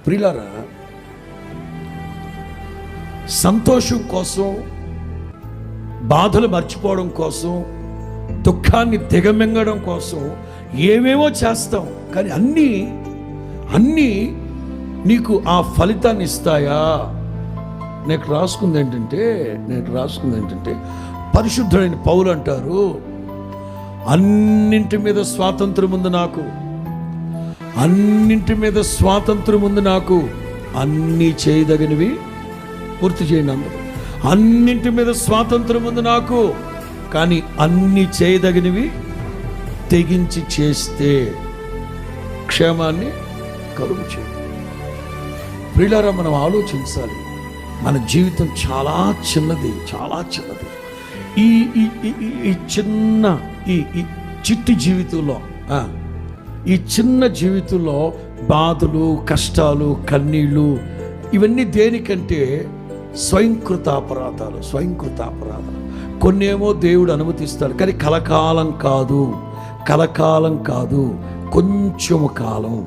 ప్రియులారా, సంతోషం కోసం, బాధలు మర్చిపోవడం కోసం, దుఃఖాన్ని దిగమింగడం కోసం ఏమేమో చేస్తాం. కానీ అన్నీ నీకు ఆ ఫలితాన్ని ఇస్తాయా? నేను రాసుకుంది ఏంటంటే పరిశుద్ధుడైన పౌలు అంటారు, అన్నింటి మీద స్వాతంత్రం ఉంది నాకు, అన్నింటి మీద స్వాతంత్రం ఉంది నాకు, అన్నీ చేయదగినవి పూర్తి చేయండి అందరూ. అన్నింటి మీద స్వాతంత్రం ఉంది నాకు, కానీ అన్నీ చేయదగినవి తెగించి చేస్తే క్షేమాన్ని కలుగు చేయి. ప్రియులారా, మనం ఆలోచించాలి. మన జీవితం చాలా చిన్నది. ఈ చిన్న ఈ చిట్టి జీవితంలో, ఈ చిన్న జీవితంలో బాధలు, కష్టాలు, కన్నీళ్ళు, ఇవన్నీ దేనికంటే స్వయంకృత అపరాధాలు. కొన్నేమో దేవుడు అనుమతిస్తాడు, కానీ కలకాలం కాదు, కొంచెము కాలం.